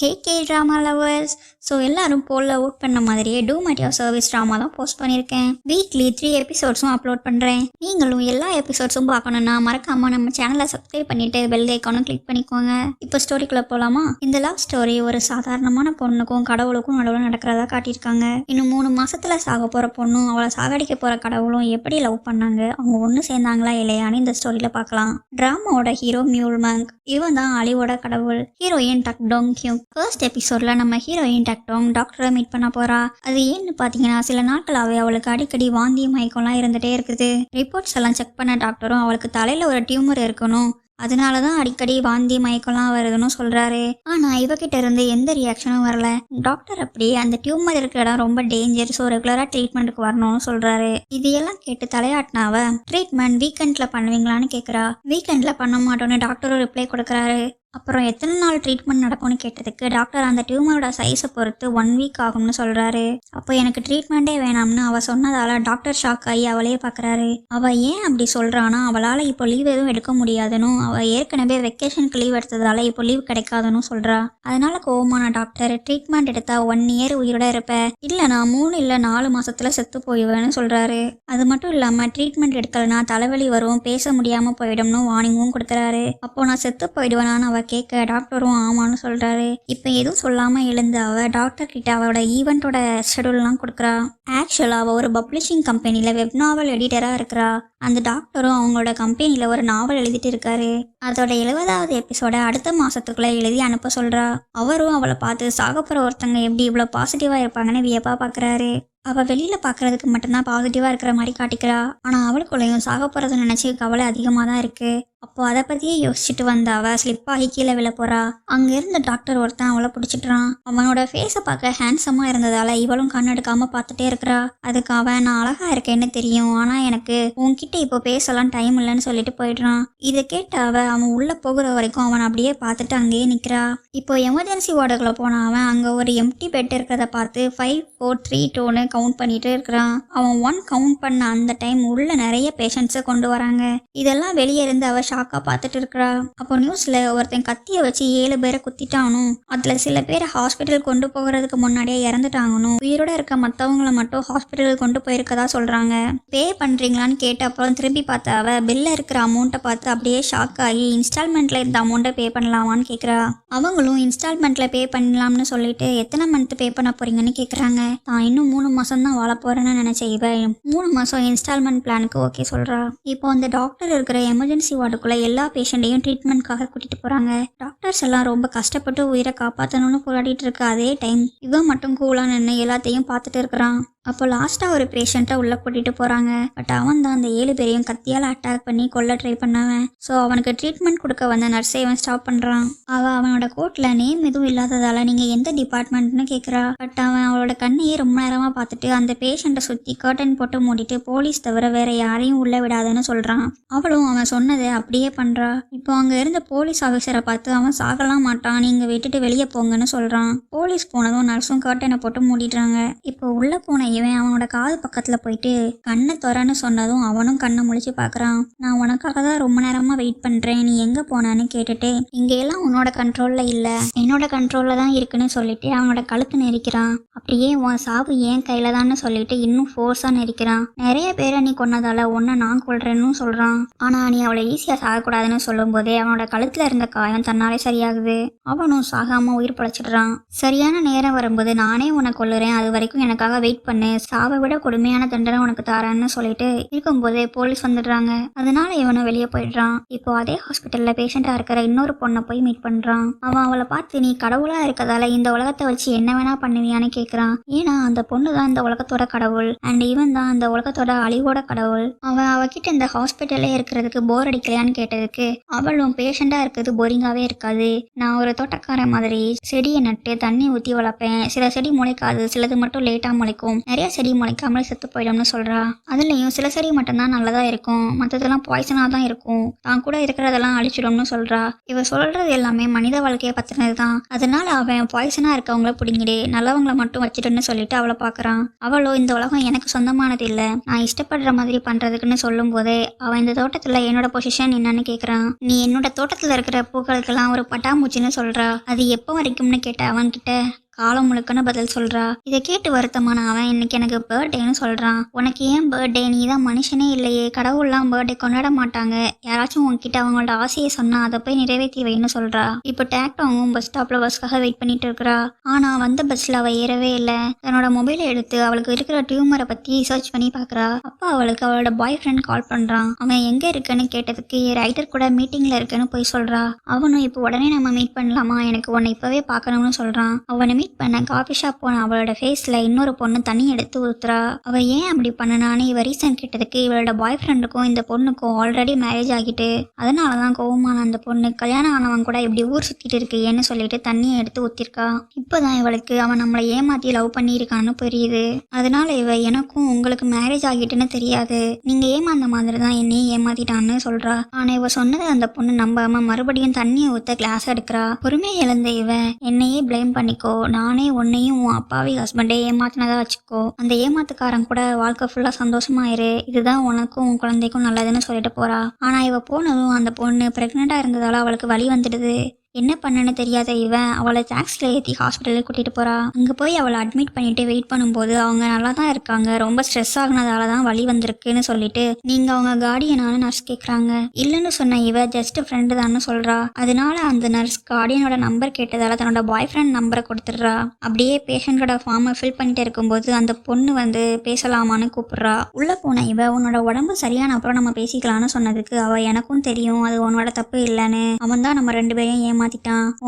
ஹே K drama lovers. So எல்லாரும் போலில் vote பண்ண மாதிரியே doom at your service drama தான் போஸ்ட் பண்ணியிருக்கேன். வீக்லி 3 எபிசோட்ஸும் அப்லோட் பண்ணுறேன். நீங்களும் எல்லா எபிசோட்ஸும் பார்க்கணுன்னா மறக்காமல் நம்ம சேனலை சப்ஸ்கிரைப் பண்ணிவிட்டு பெல் ஐக்கானும் கிளிக் பண்ணிக்கோங்க. இப்போ ஸ்டோரிக்குள்ளே போகலாமா? இந்த லவ் ஸ்டோரி ஒரு சாதாரணமான பொண்ணுக்கும் கடவுளுக்கும் நடுவில் நடக்கிறதா காட்டியிருக்காங்க. இன்னும் 3 மாசத்துல சாக போகிற பொண்ணும் அவளை சாகடிக்க போகிற கடவுளும் எப்படி லவ் பண்ணாங்க, அவங்க ஒன்று சேர்ந்தாங்களா இல்லையான்னு இந்த ஸ்டோரியில் பார்க்கலாம். ட்ராமாவோட ஹீரோ மியூல் மங்க். இவன் தான் அலிவோட கடவுள். ஹீரோயின் டக் டோங் ஹியூ. ஃபர்ஸ்ட் எபிசோட்ல நம்ம ஹீரோயின் டக்டோங் டாக்டரை மீட் பண்ண போறா. அது ஏன்னு பாத்தீங்கன்னா சில நாட்களாவே அவளுக்கு அடிக்கடி வாந்தி மயக்கம்லாம் இருந்துட்டே இருக்குது. ரிப்போர்ட்ஸ் எல்லாம் செக் பண்ண டாக்டரும் அவளுக்கு தலையில ஒரு டியூமர் இருக்கணும், அதனாலதான் அடிக்கடி வாந்தி மயக்கம்லாம் வருதுன்னு சொல்றாரு. ஆனா இவகிட்ட இருந்து எந்த ரியாக்ஷனும் வரல. டாக்டர் அப்படி அந்த டியூமர் இருக்கிற இடம் ரொம்ப டேஞ்சர், ஸோ ரெகுலரா ட்ரீட்மெண்ட்டுக்கு வரணும்னு சொல்றாரு. இதையெல்லாம் கேட்டு தலையாட்டினாவ ட்ரீட்மெண்ட் வீக்கெண்ட்ல பண்ணுவீங்களான்னு கேட்குறா. வீக்கெண்ட்ல பண்ண மாட்டோன்னு டாக்டரும் ரிப்ளை கொடுக்குறாரு. அப்புறம் எத்தனை நாள் ட்ரீட்மெண்ட் நடக்கும்னு கேட்டதுக்கு டாக்டர் அந்த டியூமரோட சைஸை பொறுத்து 1 வீக் ஆகும்னு சொல்றாரு. அப்போ எனக்கு ட்ரீட்மெண்ட்டே வேணாம்னு அவ சொன்னதால டாக்டர் ஷாக் ஆகி அவளையே பார்க்குறாரு. அவ ஏன் அப்படி சொல்றானா, அவளால் இப்போ லீவ் எதுவும் எடுக்க முடியாதுன்னு, அவ ஏற்கனவே வெக்கேஷனுக்கு லீவ் எடுத்ததால இப்போ லீவ் கிடைக்காதுன்னு சொல்றா. அதனால கோவமான டாக்டர் ட்ரீட்மெண்ட் எடுத்தா 1 இயர் உயிரோட இருப்ப, இல்லைனா 3 இல்லை 4 மாசத்துல செத்து போயிடுவேன்னு சொல்றாரு. அது மட்டும் இல்லாம ட்ரீட்மெண்ட் எடுக்கலனா தலைவலி வரும், பேச முடியாம போயிடும்னு வார்னிங்கும் கொடுக்குறாரு. அப்போ நான் செத்து போயிடுவேனான்னு அவ கேட்க டாக்டரும் ஆமான்னு சொல்றாரு. இப்போ எதுவும் சொல்லாம எழுந்து அவ டாக்டர் கிட்ட அவளோட ஈவெண்ட்டோட ஷெடியூல்லாம் கொடுக்குறா. ஆக்சுவலா அவ ஒரு பப்ளிஷிங் கம்பெனில வெப் நாவல் எடிட்டரா இருக்கிறா. அந்த டாக்டரும் அவங்களோட கம்பெனில ஒரு நாவல் எழுதிட்டு இருக்காரு. அதோட 70வது எபிசோட அடுத்த மாசத்துக்குள்ள எழுதி அனுப்ப சொல்றா. அவரும் அவளை பார்த்து சாகப்புற ஒருத்தங்க எப்படி இவ்வளவு பாசிட்டிவா இருப்பாங்கன்னு வியப்பா பாக்குறாரு. அவ வெளியில பாக்குறதுக்கு மட்டும்தான் பாசிட்டிவா இருக்கிற மாதிரி காட்டிக்கிறா. ஆனா அவளுக்குள்ளேயும் சாக போறதை நினைச்சு கவலை அதிகமா தான் இருக்கு. அப்போ அதை பத்தியே யோசிச்சுட்டு வந்த அவ ஸ்லிப் ஆகி கீழே விழ போறா. அங்க இருந்த டாக்டர் ஒருத்தன் அவளை பிடிச்சிட்டுறான். அவனோட ஃபேஸை பார்க்க ஹேண்ட்ஸமா இருந்ததால இவளும் கண் எடுக்காம பார்த்துட்டே இருக்கிறா. அதுக்கு அவன் நான் அழகா இருக்கேன்னு தெரியும், ஆனா எனக்கு உன்கிட்ட இப்போ பேசலாம் டைம் இல்லைன்னு சொல்லிட்டு போயிடுறான். இதை கேட்ட அவன் உள்ள போகிற வரைக்கும் அவன் அப்படியே பார்த்துட்டு அங்கேயே நிக்கிறா. இப்போ எமர்ஜென்சி வார்டுக்குள்ள போன அவன் அங்க ஒரு எம்டி பெட் இருக்கிறத பார்த்து 5 4 3 2ன்னு கவுண்ட் பண்ணிட்டு இருக்கிறான். அவன் 1 கவுண்ட் பண்ண அந்த டைம் உள்ள நிறைய பேஷண்ட்ஸை கொண்டு வராங்க. இதெல்லாம் வெளியே இருந்து அவ ஷாக்கா பார்த்துட்டு இருக்கிறா. அப்போ நியூஸ்ல ஒருத்தன் கத்திய வச்சு 7 பேரை குத்திட்டானும், அதுல சில பேரை ஹாஸ்பிட்டல் கொண்டு போகிறதுக்கு முன்னாடியே இறந்துட்டாங்கணும், உயிரோட இருக்க மற்றவங்களை மட்டும் ஹாஸ்பிட்டலுக்கு கொண்டு போயிருக்கதா சொல்றாங்க. பே பண்றீங்களான்னு கேட்ட அப்புறம் திரும்பி பார்த்த அவ பில்ல இருக்கிற அமௌண்ட்டை பார்த்து அப்படியே ஷாக் ஆகி இன்ஸ்டால்மெண்ட்ல இந்த அமௌண்ட்டை பே பண்ணலாமான்னு கேட்குறா. அவங்களும் இன்ஸ்டால்மெண்ட்ல பே பண்ணலாம்னு சொல்லிட்டு எத்தனை மந்த் பே பண்ண போறீங்கன்னு கேட்குறாங்க. நான் இன்னும் 3 மாசம் தான் வாழ போறேன்னு நினைச்ச இவ 3 மாசம் இன்ஸ்டால்மெண்ட் பிளானுக்கு ஓகே சொல்றா. இப்போ அந்த டாக்டர் இருக்கிற எமர்ஜென்சி வார்டுக்குள்ள எல்லா பேஷண்ட்டையும் ட்ரீட்மெண்ட்காக கூட்டிட்டு போறாங்க. டாக்டர்ஸ் எல்லாம் ரொம்ப கஷ்டப்பட்டு உயிரை காப்பாற்றணும்னு போராடிட்டு இருக்க அதே டைம் இவன் மட்டும் கூலா நின்று எல்லாத்தையும் பார்த்துட்டு இருக்கிறான். அப்போ லாஸ்டா ஒரு பேஷண்ட்டை உள்ள கூட்டிட்டு போறாங்க. பட் அவன் தான் அந்த 7 பேரையும் கத்தியால அட்டாக் பண்ணி கொல்ல ட்ரை பண்ணவன். ஸோ அவனுக்கு ட்ரீட்மெண்ட் கொடுக்க வந்த நர்ஸை அவன் ஸ்டாப் பண்றான். அவனோட கோட்ல நேம் எதுவும் இல்லாததால நீங்க எந்த டிபார்ட்மெண்ட்னு கேட்குறா. பட் அவன் அவளோட கண்ணையே ரொம்ப நேரமா பார்த்துட்டு அந்த பேஷண்ட்டை சுத்தி கர்டன் போட்டு மூடிட்டு போலீஸ் தவிர வேற யாரையும் உள்ள விடாதுன்னு சொல்றான். அவளும் அவன் சொன்னதை அப்படியே பண்றா. இப்போ அங்க இருந்த போலீஸ் ஆஃபீஸரை பார்த்து அவன் சாகலாம் மாட்டான், நீங்க விட்டுட்டு வெளியே போங்கன்னு சொல்றான். போலீஸ் போனதும் நர்ஸும் கர்டனை போட்டு மூடிடுறாங்க. இப்போ உள்ள போன இவன் அவனோட காது பக்கத்துல போயிட்டு கண்ணை திறன்னு சொன்னதும் அவனும் கண்ணை முழிச்சு பாக்குறான். நான் உனக்காக தான் ரொம்ப நேரமா வெயிட் பண்றேன், நீ எங்க போனான்னு கேட்டுட்டு இங்க எல்லாம் உன்னோட கண்ட்ரோல்ல இல்ல, என்னோட கண்ட்ரோல்ல தான் இருக்குன்னு சொல்லிட்டு அவனோட கழுத்து நெரிக்கிறான். அப்படியே உன் சாவு ஏன் கையில தான்னு சொல்லிட்டு இன்னும் ஃபோர்ஸா நெரிக்கிறான். நிறைய பேரை நீ கொன்னதால உன்னை நான் கொல்றேன்னு சொல்றான். ஆனா நீ அவளை ஈஸியா சாகக்கூடாதுன்னு சொல்லும் போதே அவனோட கழுத்துல இருந்த காயம் தன்னாலே சரியாகுது. அவனும் சாகாம உயிர் பழைச்சிடுறான். சரியான நேரம் வரும்போது நானே உன்னை கொல்லுறேன், அது வரைக்கும் எனக்காக வெயிட் பண்ணு, சாவை விட கொடுமையான தண்டனை உனக்கு தரேன்னு சொல்லிட்டு இருக்கும்போதே போலீஸ் வந்துடுறாங்க. அதனால இவனும் வெளியே போயிடுறான். இப்போ அதே ஹாஸ்பிட்டல்ல பேஷண்டா இருக்கிற இன்னொரு பொண்ணை போய் மீட் பண்றான். அவன் அவளை பார்த்து நீ கடவுளா இருக்கதால இந்த உலகத்தை வச்சு என்ன வேணா பண்ணுவியான்னு கேட்கறான். ஏன்னா அந்த பொண்ணு தான் இந்த உலகத்தோட கடவுள் அண்ட் இவன் தான் அந்த உலகத்தோட அழிவோட கடவுள். அவன் அவகிட்ட இந்த ஹாஸ்பிட்டல்லே இருக்கிறதுக்கு போர் அடிக்கலையான்னு கேட்டதுக்கு அவளும் பேஷண்டா இருக்கிறது போரிங்காவே இருக்காது, நான் ஒரு தோட்டக்கார மாதிரி செடியை நட்டு தண்ணி ஊற்றி வளர்ப்பேன், சில செடி முளைக்காது, சிலது மட்டும் லேட்டா முளைக்கும், நிறைய செடி முளைக்காமலே செத்து போயிடும்னு சொல்றா. அதுலயும் சில செடி மட்டும்தான் நல்லதா இருக்கும், மற்றதெல்லாம் பாய்சனா தான் இருக்கும், தான் கூட இருக்கிறதெல்லாம் அழிச்சிடும்னு சொல்றா. இவ சொல்றது எல்லாமே மனித வாழ்க்கையை பத்தினதுதான். அதனால அவன் பாய்சனா இருக்கவங்கள பிடிங்கிடு, நல்லவங்களை மட்டும் வச்சிடுன்னு சொல்லிட்டு அவளை பாக்குறான். அவளோ இந்த உலகம் எனக்கு சொந்தமானது இல்ல, நான் இஷ்டப்படுற மாதிரி பண்றதுக்குன்னு சொல்லும் போதே அவன் இந்த தோட்டத்துல என்னோட பொசிஷன் என்னன்னு கேக்குறான். நீ என்னோட தோட்டத்துல இருக்கிற பூக்களுக்கெல்லாம் ஒரு பட்டாம்பூச்சின்னு சொல்றா. அது எப்போ வரைக்கும்னு கேட்ட அவன் கிட்ட காலம் முழுக்கன்னு பதில் சொல்றா. இதை கேட்டு வருத்தமான அவன் இன்னைக்கு எனக்கு பர்த்டேன்னு சொல்றான். உனக்கு ஏன் பர்த்டே, நீ தான் மனுஷனே இல்லையே, கடவுள்லாம் பர்த்டே கொண்டாட மாட்டாங்க, யாராச்சும் உன்கிட்ட அவங்களோட ஆசையை சொன்னா அதை போய் நிறைவேற்றி வைன்னு சொல்றா. இப்போ டேக்டாவும் பஸ் ஸ்டாப்ல பஸ்க்காக வெயிட் பண்ணிட்டு இருக்கிறா. ஆனா வந்த பஸ்ல அவ ஏறவே இல்லை. தன்னோட மொபைலை எடுத்து அவளுக்கு இருக்கிற டியூமரை பத்தி சர்ச் பண்ணி பாக்குறா. அப்போ அவளுக்கு அவளோட பாய் ஃப்ரெண்ட் கால் பண்றான். அவன் எங்க இருக்குன்னு கேட்டதுக்கு ரைட்டர் கூட மீட்டிங்ல இருக்குன்னு போய் சொல்றா. அவனும் இப்போ உடனே நம்ம மீட் பண்ணலாமா, எனக்கு உன்னை இப்பவே பாக்கணும்னு சொல்றான். அவனை பண்ண காஃபி ஷாப் போன அவளோட ஃபேஸ்ல இன்னொரு பொண்ணு தண்ணி எடுத்து ஊத்துறா. அவ ஏன் அப்படி பண்ணனான்னு இவ ரீசன் கேட்டதுக்கு இவளோட பாய் ஃப்ரெண்டுக்கும் இந்த பொண்ணுக்கும் ஆல்ரெடி மேரேஜ் ஆகிட்டு அதனாலதான் கோவமான அந்த பொண்ணு கல்யாணம் ஆனவன் கூட இப்படி ஊர் சுத்திட்டு இருக்கேன்னு சொல்லிட்டு தண்ணியை எடுத்து ஊத்திருக்கா. இப்பதான் இவளுக்கு அவன் நம்மளை ஏமாத்தி லவ் பண்ணியிருக்கான்னு புரியுது. அதனால இவ எனக்கும் உங்களுக்கு மேரேஜ் ஆகிட்டுன்னு தெரியாது, நீங்க ஏமாந்த மாதிரி தான் என்னையும் ஏமாத்திட்டான்னு சொல்றா. ஆனா இவ சொன்னது அந்த பொண்ணு நம்பாம மறுபடியும் தண்ணியை ஊத்த கிளாஸ் எடுக்கிறா. பொறுமையை இழந்த இவ என்னையே பிளேம் பண்ணிக்கோ, நானே உன்னையும் உன் அப்பாவி ஹஸ்பண்டே ஏமாத்தினதா வச்சுக்கோ, அந்த ஏமாத்துக்காரன் கூட வாழ்க்கை ஃபுல்லா சந்தோஷமாயிரு, இதுதான் உனக்கும் உன் குழந்தைக்கும் நல்லதுன்னு சொல்லிட்டு போறா. ஆனா இவ போனதும் அந்த பொண்ணு பிரெக்னெண்டா இருந்ததால அவளுக்கு வலி வந்துடுது. என்ன பண்ணன்னு தெரியாத இவன் அவளை டாக்ஸில் ஏற்றி ஹாஸ்பிட்டலுக்கு கூட்டிகிட்டு போகிறா. அங்கே போய் அவளை அட்மிட் பண்ணிட்டு வெயிட் பண்ணும்போது அவங்க நல்லா தான் இருக்காங்க, ரொம்ப ஸ்ட்ரெஸ் ஆகுனதால தான் வலி வந்திருக்குன்னு சொல்லிட்டு நீங்கள் அவங்க கார்டியனானு நர்ஸ் கேட்குறாங்க. இல்லைன்னு சொன்ன இவ ஜஸ்ட் ஃப்ரெண்டு தான்னு சொல்கிறா. அதனால அந்த நர்ஸ் கார்டியனோட நம்பர் கேட்டதால தன்னோட பாய் ஃப்ரெண்ட் நம்பரை கொடுத்துட்றா. அப்படியே பேஷண்ட்டோட ஃபார்மை ஃபில் பண்ணிட்டு இருக்கும்போது அந்த பொண்ணு வந்து பேசலாமான்னு கூப்பிட்றா. உள்ளே போன இவ உன்னோட உடம்பு சரியான அப்புறம் நம்ம பேசிக்கலான்னு சொன்னதுக்கு அவள் எனக்கும் தெரியும் அது உன்னோட தப்பு இல்லைன்னு, அவன் தான் நம்ம 2 பேரையும் ஏமாத்திட்டான்,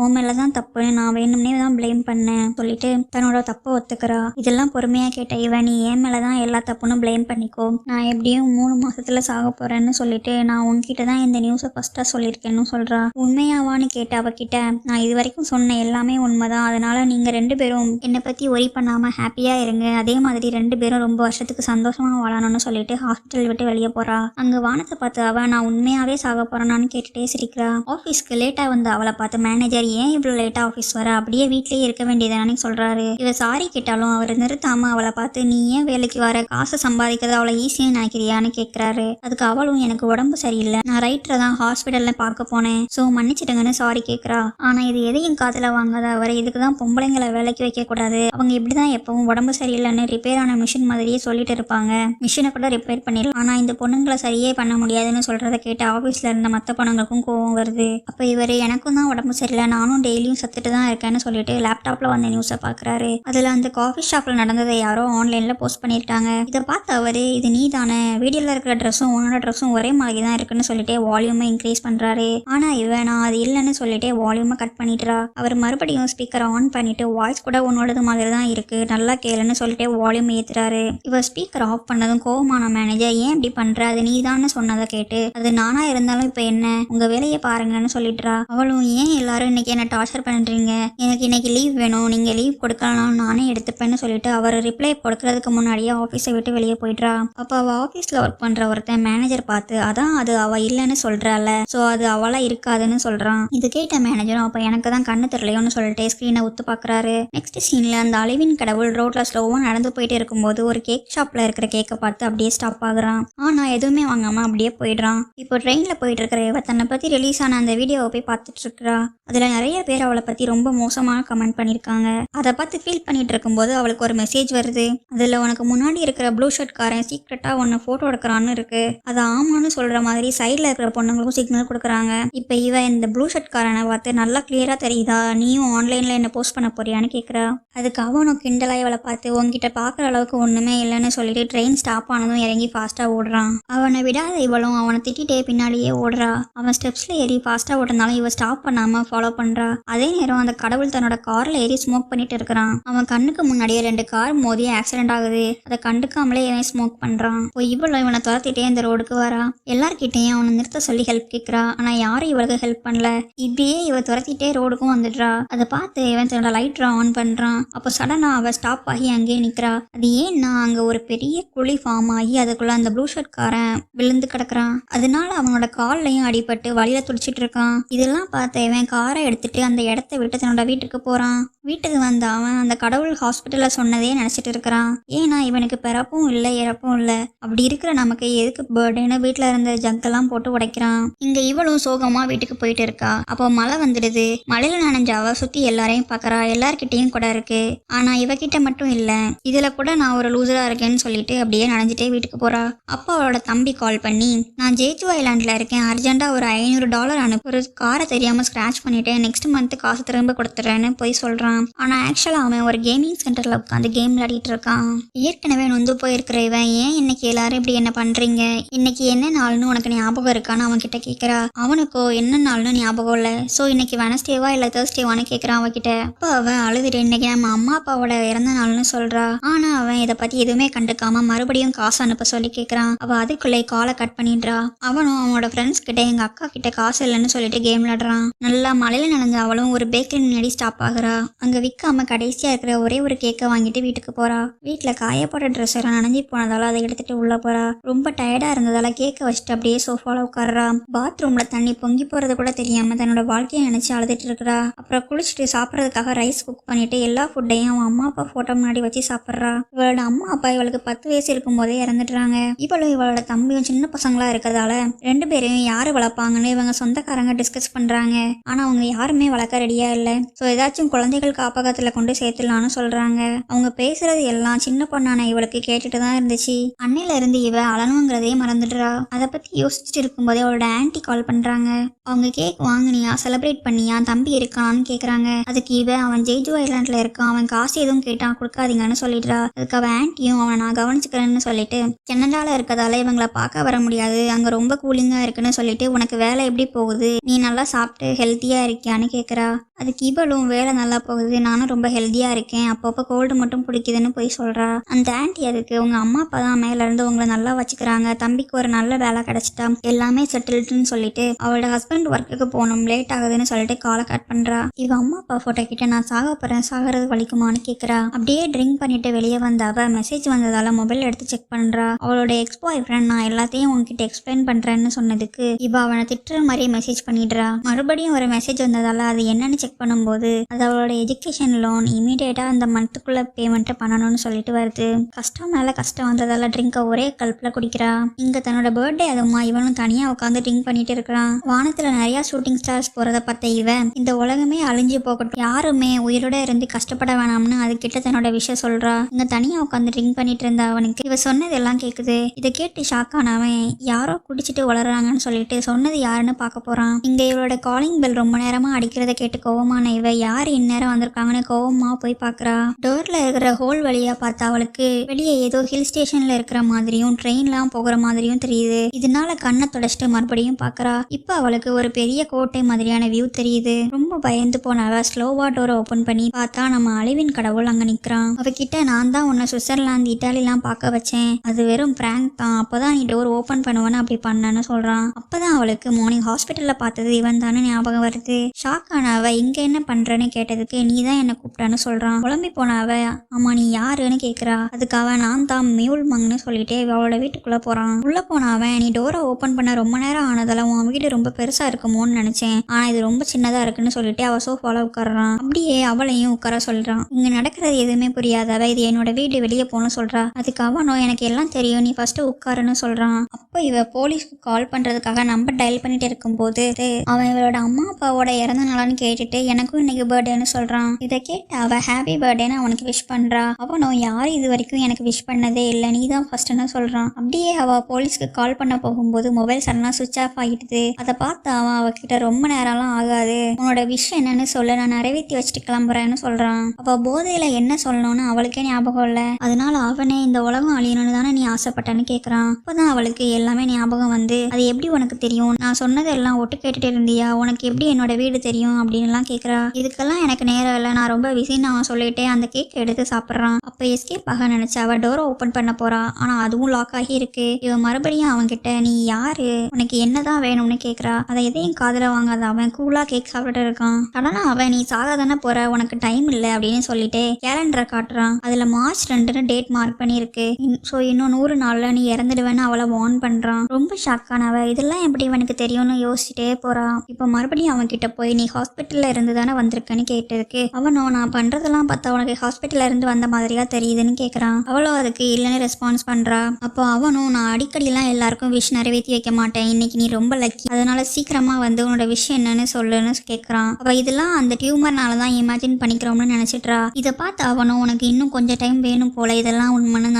உன் மேலதான் தப்புன்னு நான் வேணும்னே தான் பிளேம் பண்ணேன் சொல்லிட்டு தன்னோட தப்பை ஒத்துக்கிறா. இதெல்லாம் பொறுமையா கேட்ட இவன் நீ என் மேலதான் எல்லா தப்புன்னு பிளேம் பண்ணிக்கோ, நான் எப்படியும் 3 மாசத்துல சாக போறேன்னு சொல்லிட்டு நான் உன்கிட்ட தான் இந்த நியூஸை ஃபர்ஸ்டா சொல்லியிருக்கேன்னு சொல்றா. உண்மையாவான்னு கேட்ட அவகிட்ட நான் இது வரைக்கும் சொன்ன எல்லாமே உண்மைதான், அதனால நீங்க 2 பேரும் என்னை பத்தி ஒரி பண்ணாம ஹாப்பியா இருங்க, அதே மாதிரி 2 பேரும் ரொம்ப வருஷத்துக்கு சந்தோஷமா வாழணும்னு சொல்லிட்டு ஹாஸ்பிட்டல் விட்டு வெளியே போறா. அங்க வானத்தை பார்த்து அவ நான் உண்மையாவே சாக போறேனான்னு கேட்டுட்டே சிரிக்கிறா. ஆஃபீஸ்க்கு லேட்டா வந்து அவளை பார்த்து மேனேஜர் ஏன் இவ்வளோ லேட்டா ஆஃபீஸ் வர, அப்படியே வீட்லயே இருக்க வேண்டியதானே சொல்றாரு. இவ சாரி கேட்டாலும் அவர் நிறுத்தாம அவளை பார்த்து நீ ஏன் வேலைக்கு வர, காசை சம்பாதிக்கிறது அவ்வளோ ஈஸியாக நினைக்கிறியான்னு கேட்கிறாரு. அதுக்கு அவளும் எனக்கு உடம்பு சரியில்லை, நான் ரைட்டரை தான் ஹாஸ்பிட்டல்ல பார்க்க போனேன், ஸோ மன்னிச்சிடுங்கன்னு சாரி கேட்குறா. ஆனா இது எதையும் காதுல வாங்காத அவர் இதுக்கு தான் பொம்பளைங்களை வேலைக்கு வைக்க கூடாது, அவங்க இப்படிதான் எப்பவும் உடம்பு சரியில்லைன்னு ரிப்பேர் ஆன மிஷின் மாதிரியே சொல்லிட்டு இருப்பாங்க, மிஷினை கூட ரிப்பேர் பண்ணிடலாம், ஆனா இந்த பொண்ணுங்களை சரியே பண்ண முடியாதுன்னு சொல்றதை கேட்டு ஆஃபீஸ்ல இருந்த மற்ற பொண்ணுங்களுக்கும் கோவம் வருது. அப்போ இவர் எனக்கும் தான் உடம்பு சரியில்லை, நானும் டெய்லியும் சத்துட்டு தான் இருக்கேன்னு சொல்லிட்டு லேப்டாப்ல வந்த நியூஸை பாக்குறாரு. அதுல அந்த காஃபி ஷாப்ல நடந்ததை யாரோ ஆன்லைன்ல போஸ்ட் பண்ணிருக்காங்க. இதை பார்த்து அவரு இது நீ தானே, வீடியோல இருக்கிற ட்ரெஸ்ஸும் உன்னோட ட்ரெஸ்ஸும் ஒரே மாதிரி தான் இருக்குன்னு சொல்லிட்டு வால்யூமை இன்க்ரீஸ் பண்றாரு. ஆனா இவன் நான் அது இல்லைன்னு சொல்லிட்டு வால்யூமை கட் பண்ணிட்டுறா. அவர் மறுபடியும் ஸ்பீக்கரை ஆன் பண்ணிட்டு வாய்ஸ் கூட உன்னோடது மாதிரி தான் இருக்கு, நல்லா கேளுன்னு சொல்லிட்டு வால்யூம் ஏத்துறாரு. இவர் ஸ்பீக்கர் ஆஃப் பண்ணதும் கோவமான மேனேஜர் ஏன் இப்படி பண்ற, அது நீ தான்னு சொன்னதை கேட்டு அது நானா இருந்தாலும் இப்ப என்ன, உங்க வேலையை பாருங்கன்னு சொல்லிட்டுறா. அவளும் ஏன் எல்லாரும் இன்னைக்கு என்ன டார்ச்சர் பண்றீங்க, எனக்கு இன்னைக்கு லீவ் வேணும், நீங்க லீவ் கொடுக்கலாம் நானே எடுத்துப்பேன்னு சொல்லிட்டு அவர் ரிப்ளை கொடுக்கறதுக்கு முன்னாடியே ஆஃபீஸை விட்டு வெளியே போயிடுறா. அப்போ அவள் ஆஃபீஸில் ஒர்க் பண்ற ஒருத்தன் மேனேஜர் பார்த்து அதான் அது அவள் இல்லைன்னு சொல்றால, ஸோ அது அவளா இருக்காதுன்னு சொல்றான். இது கேட்ட மேனேஜரும் அப்போ எனக்கு தான் கண்ணு தெரியலையோன்னு சொல்லிட்டு ஸ்க்ரீனை உத்து பார்க்குறாரு. நெக்ஸ்ட் சீன்ல அந்த அழிவின் கடவுள் ரோட்ல ஸ்லோவாக நடந்து போயிட்டு இருக்கும்போது ஒரு கேக் ஷாப்ல இருக்கிற கேக்கை பார்த்து அப்படியே ஸ்டாப் ஆகுறான். ஆனா எதுவுமே வாங்காம அப்படியே போயிடுறான். இப்போ ட்ரெயின்ல போயிட்டு இருக்கிற இவ தன்னை பத்தி ரிலீஸ் ஆன அந்த வீடியோவை போய் பார்த்துட்டு இருக்கிறா. அதுல நிறைய பேர் அவளை பத்தி ரொம்ப மோசமான கமெண்ட் பண்ணிருக்காங்க. அதை பார்த்து ஃபீல் பண்ணிட்டு இருக்கும்போது அவளுக்கு ஒரு மெசேஜ் வருது. அதுல உனக்கு முன்னாடி இருக்கிற ப்ளூ ஷர்ட் காரன் சீக்கிரட்டா உன்னை போட்டோ எடுக்கிறான்னு இருக்கு. அது ஆமான்னு சொல்ற மாதிரி சைட்ல இருக்கிற பொண்ணுங்களுக்கும் சிக்னல் கொடுக்குறாங்க. இப்ப இவ இந்த ப்ளூ ஷர்ட் காரனை பார்த்து நல்லா கிளியரா தெரியுதா, நீயும் ஆன்லைன்ல என்ன போஸ்ட் பண்ண போறியான்னு கேட்குறா. அதுக்கு அவனும் கிண்டலாய் அவளை பார்த்து உன்கிட்ட பாக்குற அளவுக்கு ஒண்ணுமே இல்லைன்னு சொல்லிட்டு ட்ரெயின் ஸ்டாப் ஆனதும் இறங்கி ஃபாஸ்டா ஓடுறான். அவனை விடாத இவளும் அவனை திட்டிட்டே பின்னாடியே ஓடுறா. அவன் ஸ்டெப்ஸ்ல ஏறி ஃபாஸ்டா ஓடுறதுனாலும் இவ ஸ்டாப் பண்ண பண்ணாம ஃபாலோ பண்றா. அதே நேரம் அந்த கடவுள் தன்னோட கார்ல ஏறி ஸ்மோக் பண்ணிட்டு இருக்கிறான். அவன் கண்ணுக்கு முன்னாடியே 2 கார் மோதி ஆக்சிடென்ட் ஆகுது. அதை கண்டுக்காமலே இவன் ஸ்மோக் பண்றான். இப்போ இவளும் இவனை துரத்திட்டே இந்த ரோடுக்கு வரா. எல்லார்கிட்டையும் அவனை நிறுத்த சொல்லி ஹெல்ப் கேட்கிறா. ஆனா யாரும் இவளுக்கு ஹெல்ப் பண்ணல. இப்படியே இவ துரத்திட்டே ரோடுக்கும் வந்துடுறா. அதை பார்த்து இவன் தன்னோட லைட்டரை ஆன் பண்றான். அப்போ சடனா அவ ஸ்டாப் ஆகி அங்கேயே நிக்கிறா. அது ஏன்னா அங்க ஒரு பெரிய குழி ஃபார்ம் ஆகி அதுக்குள்ள அந்த ப்ளூ ஷர்ட் காரன் விழுந்து கிடக்குறான். அதனால அவனோட கால்லையும் அடிபட்டு வழியில துடிச்சிட்டு இருக்கான். இதெல்லாம் பார்த்த இவன் காரை எடுத்துட்டு அந்த இடத்த விட்டு தன்னோட வீட்டுக்கு போறான். வீட்டுக்கு வந்த அவன் அந்த கடவுள் ஹாஸ்பிட்டல்ல சொன்னதே நினைச்சிட்டு இருக்கிறான். ஏன்னா இவனுக்கு பிறப்பும் இல்லை இறப்பும் இல்லை. அப்படி இருக்கிற நமக்கு எதுக்கு பர்த்டேன்னு வீட்டுல இருந்த ஜங்கெல்லாம் போட்டு உடைக்கிறான். இங்க இவளும் சோகமா வீட்டுக்கு போயிட்டு இருக்கா. அப்போ மழை வந்துடுது. மழையில நனைஞ்ச அவ சுத்தி எல்லாரையும் பாக்குறா. எல்லார்கிட்டையும் கூட இருக்கு. ஆனா இவகிட்ட மட்டும் இல்ல. இதுல கூட நான் ஒரு லூசரா இருக்கேன்னு சொல்லிட்டு அப்படியே நனைஞ்சிட்டே வீட்டுக்கு போறா. அப்போ அவளோட தம்பி கால் பண்ணி, நான் ஜேஜு ஐலாண்ட்ல இருக்கேன், அர்ஜென்டா ஒரு $500 அனுப்பு. ஒரு காரை தெரியாம ஸ்கிராச் பண்ணிட்டேன், நெக்ஸ்ட் மந்த் காசு திரும்ப கொடுத்துறேன்னு போய் சொல்றான். ஆனா ஆக்சுவலா அவன் ஒரு கேமிங் சென்டர்ல உட்காந்து கேம் விளையாடிட்டு இருக்கான். ஏற்கனவே நொந்து போயிருக்கிற இவன், ஏன் இன்னைக்கு எல்லாரும் இப்படி என்ன பண்றீங்க, இன்னைக்கு என்ன நாள்னு உனக்கு ஞாபகம் இருக்கான்னு அவன் கிட்ட கேட்கறா. அவனுக்கோ என்ன நாள்னு ஞாபகம் இல்ல. சோ இன்னைக்கு வெனஸ்டேவா இல்ல தேர்ஸ்டேவான்னு கேட்கறான் அவகிட்ட. அப்போ அவன் அழுதுட்டு இன்னைக்கு நம்ம அம்மா அப்பாவோட இறந்த நாள்னு சொல்றா. ஆனா அவன் இதை பத்தி எதுவுமே கண்டுக்காம மறுபடியும் காசு அனுப்ப சொல்லி கேட்கறான். அவ அதுக்குள்ளே காலை கட் பண்ணிடுறா. அவனும் அவனோட ஃப்ரெண்ட்ஸ் கிட்ட எங்க அக்கா கிட்ட காசு இல்லைன்னு சொல்லிட்டு கேம் விளையாடுறான். நல்லா மழையில நனைஞ்ச அவளும் ஒரு பேக்கரி முன்னாடி ஸ்டாப் ஆகுறா. அங்க விற்காம கடைசியா இருக்கிற ஒரே ஒரு கேக்கை வாங்கிட்டு வீட்டுக்கு போறா. வீட்டுல காயப்போட ட்ரெஸ் எல்லாம் நனைஞ்சி போனதால அதை எடுத்துட்டு உள்ள போறா. ரொம்ப டயர்டா இருந்ததால கேக்கை வச்சுட்டு அப்படியே சோஃபால உட்கார்றா. பாத்ரூம்ல தண்ணி பொங்கி போறது கூட தெரியாம தன்னோட வாழ்க்கையை நினைச்சு அழுதுட்டு இருக்கிறா. அப்புறம் குளிச்சுட்டு சாப்பிட்றதுக்காக ரைஸ் குக் பண்ணிட்டு எல்லா ஃபுட்டையும் அவன் அம்மா அப்பா போட்டோ முன்னாடி வச்சு சாப்பிட்றா. இவளோட அம்மா அப்பா இவளுக்கு 10 வயசு இருக்கும் போதே இறந்துடுறாங்க. இவளும் இவளோட தம்பியும் சின்ன பசங்களா இருக்கிறதால 2 பேரையும் யாரு வளர்ப்பாங்கன்னு இவங்க சொந்தக்காரங்க டிஸ்கஸ் பண்றாங்க. ஆனா அவங்க யாருமே வளர்க்க ரெடியா இல்லை. ஸோ ஏதாச்சும் குழந்தைகள் காப்பகத்துல கொண்டு சேர்த்துலான்னு சொல்றாங்க. அவங்க பேசுறது எல்லாம் சின்ன பொண்ணான இவளுக்கு கேட்டுட்டு தான் இருந்துச்சு. அன்னையில இருந்து இவ அழணுங்கிறதே மறந்துடுறா. அதை பத்தி யோசிச்சுட்டு இருக்கும்போதே அவளோட ஆன்டி கால் பண்றாங்க. அவங்க கேக் வாங்கினியா, செலிப்ரேட் பண்ணியா, தம்பி இருக்கான்னு கேக்குறாங்க. அதுக்கு இவ அவன் ஜேஜு ஐலாண்ட்ல இருக்கான், அவன் காசு எதுவும் கேட்டான் கொடுக்காதீங்கன்னு சொல்லிடுறா. அதுக்கு அவ ஆன்ட்டியும் அவனை நான் கவனிச்சுக்கிறேன்னு சொல்லிட்டு கனடால இருக்கதால இவங்களை பார்க்க வர முடியாது, அங்க ரொம்ப கூலிங்கா இருக்குன்னு சொல்லிட்டு உனக்கு வேலை எப்படி போகுது, நீ நல்லா சாப்பிட்டு ஹெல்த்தியா இருக்கியான்னு கேட்குறா. அதுக்கு இவளும் வேலை நல்லா போகுது, நானும் ரொம்ப ஹெல்த்தியா இருக்கேன், அப்பப்போ கோல்டு மட்டும் பிடிக்குதுன்னு போய் சொல்றா. அந்த ஆன்ட்டி அதுக்கு உங்க அம்மா அப்பா தான் மேல இருந்து உங்களை நல்லா வச்சுக்கிறாங்க, தம்பிக்கு ஒரு நல்ல வேலை கிடைச்சிட்டா எல்லாமே செட்டில்டுன்னு சொல்லிட்டு அவளோட ஹஸ்பண்ட் ஒர்க்குக்கு போகணும் லேட் ஆகுதுன்னு சொல்லிட்டு காலை கட் பண்றா. இவ அம்மா அப்பா போட்டோ கிட்ட நான் சாக போறேன், சாகிறது வலிக்குமான்னு கேட்கறா. அப்படியே ட்ரிங்க் பண்ணிட்டு வெளியே வந்த அவ மெசேஜ் வந்ததால மொபைல் எடுத்து செக் பண்றா. அவளோட எக்ஸ் பாய் ஃப்ரெண்ட் நான் எல்லாத்தையும் உங்ககிட்ட எக்ஸ்பிளைன் பண்றேன்னு சொன்னதுக்கு இவ அவனை திட்டுற மாதிரி மெசேஜ் பண்ணிடுறா. மறுபடியும் ஒரு மெசேஜ் வந்ததால அது என்னன்னு செக் பண்ணும்போது அது அவளோட எஜுகேஷன் லோன் இமீடியட்டா அந்த மந்த்துக்குள்ள பேமெண்ட் பண்ணணும்னு சொல்லிட்டு வருது. கஷ்டம் மேல கஷ்டம் வந்ததால ட்ரிங்கை ஒரே கல்ப்ல குடிக்கிறா. இங்க தன்னோட பர்த்டே அதுமா இவனும் தனியா உட்காந்து ட்ரிங்க் பண்ணிட்டு இருக்கிறான். வானத்துல நிறைய ஷூட்டிங் ஸ்டார்ஸ் போறத பார்த்த இவன் இந்த உலகமே அழிஞ்சு போகட்டும், யாருமே உயிரோட இருந்து கஷ்டப்பட வேணாம்னு அது கிட்ட தன்னோட விஷயம் சொல்றா. இங்க தனியா உட்காந்து ட்ரிங்க் பண்ணிட்டு இருந்த அவனுக்கு இவ சொன்னது எல்லாம் கேக்குது. இதை கேட்டு ஷாக் ஆனவன் யாரோ குடிச்சிட்டு வளர்றாங்கன்னு சொல்லிட்டு சொன்னது யாருன்னு பார்க்க போறான். இங்க இவளோட காலிங் பெல் ரொம்ப நேரமா அடிக்கிறத கேட்டு கோவமான இவ யார் இந்நேரம் வந்திருக்காங்கன்னு கோவமா போய் பாக்குறா. டோர்ல இருக்கிற ஹோல் வழியா பார்த்தா அவளுக்கு வெளியே ஏதோ ஹில் ஸ்டேஷன்ல இருக்கிற மாதிரியும் ட்ரெயின்லாம் போகிற மாதிரியும் தெரியுது. இதனால கண்ணை தொடச்சிட்டு மறுபடியும் பாக்குறா. இப்ப அவளுக்கு ஒரு பெரிய கோட்டை மாதிரியான வியூ தெரியுது. ரொம்ப பயந்து போனவ ஸ்லோவா டோரை ஓபன் பண்ணி பார்த்தா நம்ம அழிவின் கடவுள் அங்க நிக்கிறான். அவகிட்ட நான் தான் உன்னை சுவிட்சர்லாந்து இட்டாலிலாம் பார்க்க வச்சேன், அது வெறும் பிராங்க் தான், அப்பதான் நீ டோர் ஓபன் பண்ணுவேன்னு அப்படி பண்ணன்னு சொல்றான். அப்பதான் அவளுக்கு மார்னிங் ஹாஸ்பிட்டல்ல பார்த்தது இவன் தானே ஞாபகம் வருது. ஷாக் ஆனவ இங்க என்ன பண்றேன்னு கேட்டதுக்கு நீ தான் என்ன கூப்பிட்டான்னு சொல்றான். குழம்பி போனவ ஆமா நீ யாருன்னு கேக்குறா. அதுக்கு அவன் நான் தான் மியூல் மங்னு சொல்லிட்டு அவளோட வீட்டுக்குள்ள போறான். உள்ள போனவன் நீ டோரை ஓபன் பண்ண ரொம்ப நேரம் ஆனதால உன் வீடு ரொம்ப பெருசா இருக்குமோன்னு நினைச்சேன், ஆனா இது ரொம்ப சின்னதா இருக்குன்னு சொல்லிட்டு அவ சோஃபால உட்கார்றான். அப்படியே அவளையும் உட்கார சொல்றான். இங்க நடக்கிறது எதுவுமே புரியாதவ இது என்னோட வீடு, வெளியே போன்னு சொல்றா. அதுக்கு அவனோ எனக்கு எல்லாம் தெரியும், நீ ஃபர்ஸ்ட் உட்காருன்னு சொல்றான். அப்போ இவ போலீஸ்க்கு கால் பண்றதுக்காக நம்பர் டயல் பண்ணிட்டு இருக்கும்போது அவன் இவளோட அம்மா அப்பாவோட இறந்த நாளான்னு கேட்டுட்டு எனக்கும் இன்னைக்கு பர்த்டேன்னு சொல்றான். சொல்றான். இதை கேட்டு அவ ஹாப்பி பர்த்டேன்னு அவனுக்கு விஷ் பண்றா. அவனும் யாரும் இது வரைக்கும் எனக்கு விஷ் பண்ணதே இல்லை, நீ தான் ஃபர்ஸ்ட்னு சொல்றான். அப்படியே அவ போலீஸ்க்கு கால் பண்ண போகும்போது மொபைல் சடனா சுவிச் ஆஃப் ஆகிடுது. அதை பார்த்து அவன் அவகிட்ட ரொம்ப நேரம்லாம் ஆகாது, உன்னோட விஷ் என்னன்னு சொல்ல, நான் நிறைவேற்றி வச்சுட்டு கிளம்புறேன்னு சொல்றான். அவ போதையில என்ன சொல்லணும்னு அவளுக்கே ஞாபகம் இல்லை. அதனால அவனே இந்த உலகம் அழியணும்னு தானே நீ ஆசைப்பட்டன்னு கேட்கறான். அப்பதான் அவளுக்கு எல்லாமே ஞாபகம் வந்து, அது எப்படி உனக்கு தெரியும், நான் சொன்னது எல்லாம் ஒட்டு கேட்டுட்டு இருந்தியா, உனக்கு எப்படி என்னோட வீடு தெரியும் அப்படின்னு கேட்கறா. இதுக்கெல்லாம் எனக்கு நேரம் இல்லை, நான் ரொம்ப பிஸின்னு அவன் சொல்லிட்டு அந்த கேக் எடுத்து சாப்பிட்றான். அப்ப எஸ்கேப் ஆக நினைச்ச அவ டோரை ஓபன் பண்ண போறா. ஆனா அதுவும் லாக் ஆகி இருக்கு. இவன் மறுபடியும் அவன் கிட்ட நீ யாரு, உனக்கு என்னதான் வேணும்னு கேட்கறா. அதை எதையும் காதுல வாங்காத அவன் கூலா கேக் சாப்பிட்டு இருக்கான். சடனா அவன் நீ சாதா தானே போற, உனக்கு டைம் இல்லை அப்படின்னு சொல்லிட்டு கேலண்டரை காட்டுறான். அதுல மார்ச் 2 டேட் மார்க் பண்ணி இருக்கு. ஸோ இன்னும் 100 நாள்ல நீ இறந்துடுவேன்னு அவளை வார்ன் பண்றான். ரொம்ப ஷாக்கானவ இதெல்லாம் எப்படி இவனுக்கு தெரியும்னு யோசிச்சுட்டே போறா. இப்ப மறுபடியும் அவன் கிட்ட போய் நீ ஹாஸ்பிட்டல்ல இருந்து தானே வந்திருக்கன்னு கேட்டதுக்கு அவனும் நான் பண்றதெல்லாம் பார்த்தா உனக்கு ஹாஸ்பிட்டல்ல இருந்து வந்த மாதிரியா தெரியுதுன்னு கேட்கறான். அவளும் அதுக்கு இல்லைன்னு ரெஸ்பான்ஸ் பண்றா. அப்போ அவனும் நான் அடிக்கடிலாம் எல்லாருக்கும் விஷ் நிறைவேற்றி வைக்க மாட்டேன், இன்னைக்கு நீ ரொம்ப லக்கி, அதனால சீக்கிரமா வந்து உன்னோட விஷயம் என்னன்னு சொல்லுன்னு கேட்கறான். அப்ப இதெல்லாம் அந்த டியூமர்னால தான் இமேஜின் பண்ணிக்கிறோம்னு நினைச்சிட்றா. இதை பார்த்து அவனும் உனக்கு இன்னும் கொஞ்சம் டைம் வேணும் போல, இதெல்லாம் உண்மைன்னு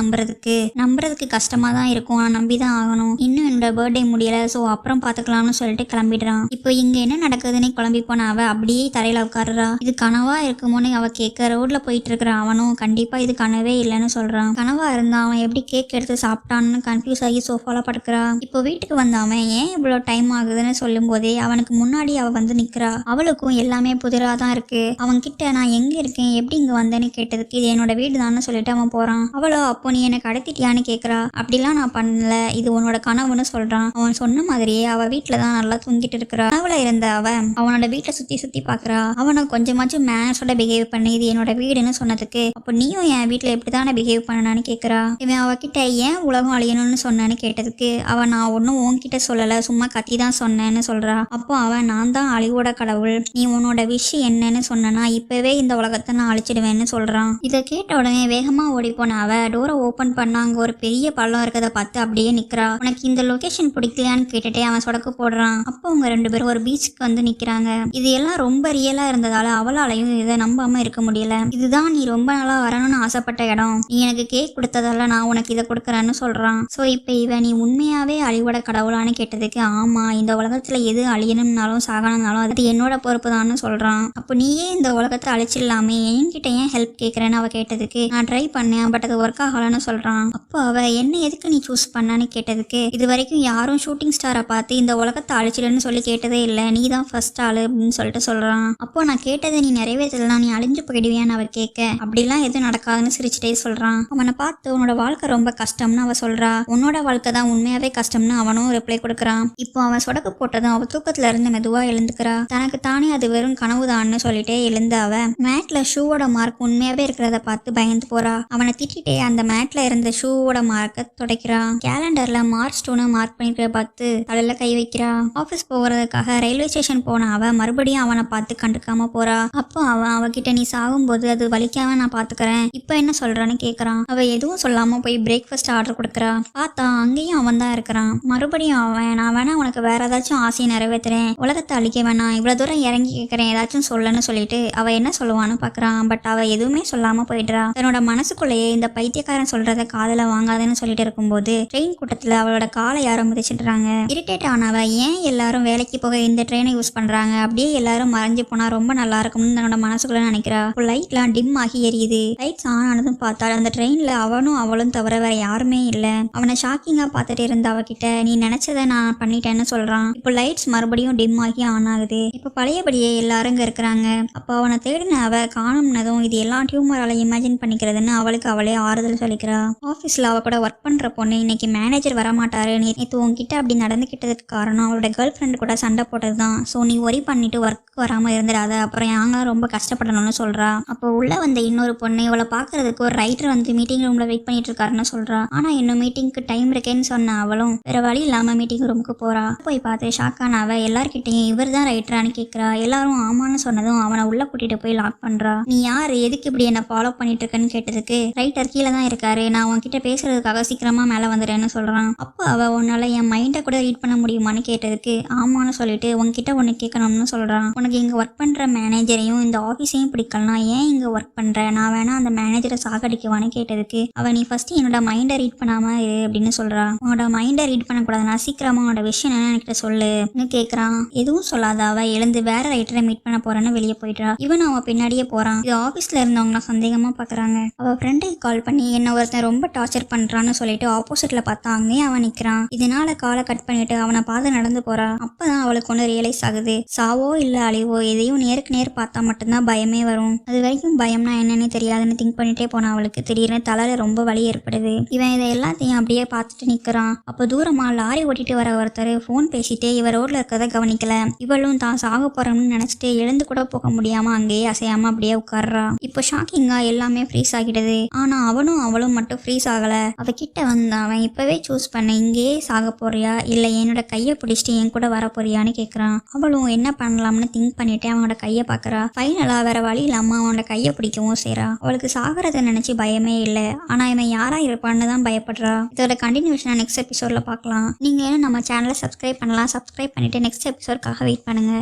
நம்புறதுக்கு கஷ்டமா தான் இருக்கும், நான் நம்பிதான் ஆகணும், இன்னும் என்னோட பர்த்டே முடியல, ஸோ அப்புறம் பாத்துக்கலாம்னு சொல்லிட்டு கிளம்பிடுறான். இப்போ இங்க என்ன நடக்குதுன்னு கிளம்பி போன அவ அப்படியே தரையில உட்காருறா. இது கனவா இருக்குமோன்னு அவ கேட்க ரோட்ல போயிட்டு இருக்கிற அவனும் கண்டிப்பா இது கனவே இல்லைன்னு சொல்றான். கனவா இருந்தா அவன் எப்படி கேக் எடுத்து சாப்பிட்டான்னு கன்ஃபியூஸ் ஆகி சோஃபால படுக்கிறா. இப்போ வீட்டுக்கு வந்த அவன் ஏன் இவ்வளவு டைம் ஆகுதுன்னு சொல்லும் போதே அவனுக்கு முன்னாடி அவ வந்து நிக்கிறா. அவளுக்கும் எல்லாமே புதிரா தான் இருக்கு. அவன் கிட்ட நான் எங்க இருக்கேன், எப்படி இங்க வந்தேன்னு கேட்டதுக்கு இது என்னோட வீடு தான்னு சொல்லிட்டு அவன் போறான். அவளோ அப்போ நீ எனக்கு கடத்திட்டியான்னு கேட்கறா. அப்படிலாம் நான் பண்ணல, இது உன்னோட கனவுன்னு சொல்றான். அவன் சொன்ன மாதிரியே அவ வீட்டுல தான் நல்லா தூங்கிட்டு இருக்கிறா. கனவுல இருந்த அவ அவனோட வீட்டை சுத்தி சுத்தி பாக்குறா. அவனை கொஞ்சமாச்சும் மேனர்ஸோட பிஹேவ் பண்ணி இது என்னோட வீடுன்னு சொன்னதுக்கு அப்போ நீயும் என் வீட்டுல எப்படிதானே பிஹேவ் பண்ணனான்னு கேட்கறா. இவன் அவகிட்ட ஏன் உலகம் அழியணும்னு சொன்னான்னு கேட்டதுக்கு அவன் நான் ஒன்னும் உன்கிட்ட சொல்லல, சும்மா கத்தி தான் சொன்னேன்னு சொல்றா. அப்போ அவன் நான் தான் அழிவோட கடவுள், நீ உன்னோட விஷயம் என்னன்னு சொன்னா இப்பவே இந்த உலகத்தை நான் அழிச்சிடுவேன்னு சொல்றான். இதை கேட்ட உடனே வேகமா ஓடி போன அவ டோரை ஓபன் பண்ணா. அங்க ஒரு பெரிய பள்ளம் இருக்கதை பார்த்து அப்படியே நிக்கிறா. உனக்கு இந்த லொகேஷன் பிடிக்கலையான்னு கேட்டுட்டே அவன் சொடக்கு போடுறான். அப்போ அவங்க 2 பேரும் ஒரு பீச்சுக்கு வந்து நிக்கிறாங்க. இது எல்லாம் ரொம்ப ரியலா இருந்ததால அவளாலையும் இதை நம்பாம இருக்க முடியல. இதுதான் நீ ரொம்ப நாளா வரணும்னு ஆசைப்பட்ட இடம், நீ எனக்கு கேக் கொடுத்ததால நான் உனக்கு இதை கொடுக்குறேன்னு சொல்றான். சோ இப்ப இவன் நீ உண்மையாவே அழிவோட கடவுளான்னு கேட்டதுக்கு ஆமா, இந்த உலகத்துல எது அழியணும்னாலும் சாகணும்னாலும் அது என்னோட பொறுப்பு தான்னு சொல்றான். அப்போ நீயே இந்த உலகத்தை அழிச்சிடலாமே, என்கிட்ட ஏன் ஹெல்ப் கேட்கறேன்னு அவ கேட்டதுக்கு நான் ட்ரை பண்ணேன், பட் அது ஒர்க் ஆகலன்னு சொல்றான். அப்போ அவ என்ன எதுக்கு நீ சூஸ் பண்ணான்னு கேட்டதுக்கு இது வரைக்கும் யாரும் ஷூட்டிங் ஸ்டாரை பார்த்து இந்த உலகத்தை அழிச்சிடுன்னு சொல்லி கேட்டதே இல்லை, நீ தான் ஃபர்ஸ்ட் ஆளு அப்படின்னு சொல்லிட்டு சொல்றான். அப்போ நான் கேட்டதை நீ நிறைவேற்றலாம், நீ அழிஞ்சு போயிடுவியான்னு அவ கேட்க அப்படிலாம் எதுவும் நடக்காதுன்னு சிரிச்சுட்டே சொல்றான். அவனை பார்த்து உன்னோட வாழ்க்கை ரொம்ப கஷ்டம்னு அவ சொல்றா. உன்னோட வாழ்க்கை தான் உண்மையாவே கஷ்டம்னு அவனும் ரிப்ளை கொடுக்குறான். இப்போ அவன் சொடக்கு போட்டதும் அவ தூக்கத்துல இருந்து மெதுவா எழுந்துக்கிறா. தனக்கு தானே அது வெறும் கனவுதான்னு சொல்லிட்டே எழுந்த அவ மேட்ல ஷூவோட மார்க் உண்மையாவே இருக்கிறத பார்த்து பயந்து போறா. அவனை திட்டிட்டே அந்த மேட்ல இருந்த ஷூவோட மார்க்கை துடைக்கிறான். கேலண்டர்ல மார்ச் 2 மார்க் பண்ணிருக்க பார்த்து தலையில கை வைக்கிறா. ஆபீஸ் போகிறதுக்காக ரயில்வே ஸ்டேஷன் போன அவ மறுபடியும் அவனை பார்த்து கண்டுக்காம போறா. அப்போ அவன் அவகிட்ட நீ சாகும்போது அது வலிக்காம நான் பாத்துக்கிறேன், இப்ப என்ன சொல்றான்னு கேக்குறான். அவ எதுவும் சொல்லாம போய் பிரேக்ஃபாஸ்ட் ஆர்டர் கொடுக்குறா. பார்த்தா அங்கேயும் அவன் தான் இருக்கிறான். மறுபடியும் அவன் நான் வேணா உனக்கு வேற ஏதாச்சும் ஆசையை நிறைவேற்றுறேன், உலகத்தை அழிக்க வேணாம், இவ்வளவு தூரம் இறங்கி கேட்கறேன், ஏதாச்சும் சொல்லன்னு சொல்லிட்டு அவ என்ன சொல்லுவான்னு பாக்குறான். பட் அவ எதுவுமே சொல்லாம போயிடுறா. தன்னோட மனசுக்குள்ளேயே இந்த பைத்தியக்காரன் சொல்றத காதுல வாங்காதுன்னு சொல்லிட்டு இருக்கும்போது ட்ரெயின் கூட்டத்துல அவளோட காலை யாரும் மிதிச்சிடுறாங்க. இரிட்டேட் ஆனவ ஏன் எல்லாரும் வேலைக்கு போக இந்த ட்ரெயினை யூஸ் பண்றாங்க, அப்படியே எல்லாரும் மறைஞ்சு போனா ரொம்ப நல்லா இருக்கும்னு தன்னோட மனசுக்குள்ள நினைக்கிறா. லைட்லாம் டிம் ஆகி எரியுது. லைட்ஸ் ஆன் ஆனதும் பார்த்தா அந்த ட்ரெயின்ல அவனும் அவளும் தவிர வேற யாருமே இல்ல. அவனை ஷாக்கிங்கா பார்த்துட்டு இருந்த அவகிட்ட நீ நினைச்சதை நான் பண்ணிட்டேன்னு சொல்றான். இப்போ லைட்ஸ் மறுபடியும் டிம் ஆகி ஆன் ஆகுது. இப்போ பழையபடியே எல்லாரும் இங்க இருக்கிறாங்க. அப்போ அவனை தேடின அவ காணும்னதும் இது எல்லாம் டியூமரால இமேஜின் பண்ணிக்கிறதுன்னு அவளுக்கு அவளே ஆறுதல் சொல்லிக்கிறா. ஆஃபீஸ்ல அவ கூட ஒர்க் பண்ற பொண்ணு இன்னைக்கு மேனேஜர் வரமாட்டாரு, நேற்று உன்கிட்ட அப்படி நடந்துக்கிட்டதுக்கு காரணம் அவளோட கேர்ள் ஃப்ரெண்ட் கூட சண்டை போட்டதுதான், ஸோ நீ ஒரி பண்ணிட்டு ஒர்க் வராம இருந்துடாத, அப்புறம் நாங்களும் ரொம்ப கஷ்டப்படணும்னு சொல்றா. அப்போ உள்ள வந்த இன்னொரு பொண்ணு இவளை பாக்குறதுக்கு ஒரு ரைட்டர் வந்து மீட்டிங் ரூம்ல வெயிட் பண்ணிட்டு இருக்காருன்னு சொல்றா. ஆனா இன்னும் மீட்டிங்க்கு டைம் இருக்கேன்னு சொன்ன அவளும் வேற வழி இல்லாம மீட்டிங் ரூமுக்கு போறா. போய் பார்த்து ஷாக்கான அவ எல்லார்கிட்டையும் இவர் தான் ரைட்டரான்னு கேட்கறா. எல்லாரும் ஆமான்னு சொன்னதும் அவனை உள்ள கூட்டிட்டு போய் லாக் பண்றா. நீ யாரு, எதுக்கு இப்படி என்ன ஃபாலோ பண்ணிட்டு இருக்கன்னு கேட்டதுக்கு ரைட்டர் கீழே தான் இருக்காரு, நான் உன்கிட்ட பேசுறதுக்காக சீக்கிரமா மேல வந்துடுறேன்னு சொல்றான். அப்போ அவ உன்னால என் மைண்டை கூட ரீட் பண்ண முடியுமான்னு கேட்டதுக்கு ஆமான்னு சொல்லிட்டு உன்கிட்ட ஒன்னு கேட்கணும்னு சொல்றான். உனக்கு இங்க ஒர்க் பண்ற மேனேஜரையும் இந்த ஆஃபீஸையும் பிடிக்கலனா ஏன் இங்கே ஒர்க் பண்ணுற, நான் வேணா அந்த மேனேஜரை சாகடிக்குவான்னு கேட்டதுக்கு அவள் நீ ஃபர்ஸ்ட் என்னோட மைண்டை ரீட் பண்ணாம இரு அப்படின்னு சொல்றா. உன்னோட மைண்டை ரீட் பண்ணக்கூடாதுன்னா சீக்கிரமா உன்னோட விஷயம் என்ன என்கிட்ட சொல்லுன்னு கேட்குறான். எதுவும் சொல்லாத அவ எழுந்து வேற ரைட்டரை மீட் பண்ண போறேன்னு வெளியே போயிட்டா. இவன் அவன் பின்னாடியே போறான். இது ஆஃபீஸ்ல இருந்தவங்க சந்தேகமா பாக்குறாங்க. அவ ஃப்ரெண்டுக்கு கால் பண்ணி என்ன ஒருத்தன் ரொம்ப டார்ச்சர் பண்றான்னு சொல்லிட்டு ஆப்போசிட்ல பார்த்தா அங்கேயே அவன் நிக்கிறான். இதனால காலை கட் பண்ணிட்டு அவனை பார்த்து நடந்து போறா. அப்பதான் அவளுக்கு ஒன்று ரியலைஸ் ஆகுது. சாவோ இல்ல அழிவோ எதையும் நேருக்கு நேர் பார்த்தா மட்டும்தான் பயமே வரும். அது வரைக்கும் பயம்னா என்னன்னு தெரியாதுன்னு திங்க் பண்ணிட்டே போனா அவளுக்கு திடீர்னு தலையில ரொம்ப வலி ஏற்படுது. இவன் இதை எல்லாத்தையும் அப்படியே பார்த்துட்டு நிக்கிறான். அப்போ தூரமா லாரி ஓட்டிட்டு வர ஒருத்தர் போன் பேசிட்டே இவ ரோட்ல இருக்கிறத கவனிக்கல. இவளும் தான் சாக போறோம்னு நினைச்சிட்டு எழுந்து கூட போக முடியாம அங்கேயே அசையாம அப்படியே உட்கார்றா. இப்போ ஷாக்கிங்கா எல்லாமே ஃப்ரீஸ் ஆகிடுது. ஆனா அவளும் மட்டும் ஃப்ரீஸ் ஆகல. அவகிட்ட வந்து அவன் இப்பவே சூஸ் பண்ண இங்கேயே சாக போறியா இல்ல என்னோட கையை பிடிச்சிட்டு என் கூட வர போறியான்னு கேட்கறான். அவளும் என்ன பண்ணலாம்னு திங்க் பண்ணிட்டு அவனோட கையை பாக்குறா. ஃபைனலா வேற வழி இல்லாம அவனோட கையை பிடிக்கவும் செய்றா. அவளுக்கு சாகிறத நினைச்சு பயமே இல்லை. ஆனா இவன் யாரா இருப்பான்னு தான் பயப்படுறா. இதோட கண்டினியூஷன் நெக்ஸ்ட் எபிசோட்ல பார்க்கலாம். நீங்க நம்ம சேனலை சப்ஸ்கிரைப் பண்ணலாம். சப்ஸ்கிரைப் பண்ணிட்டு நெக்ஸ்ட் எபிசோட்காக வெயிட் பண்ணுங்க.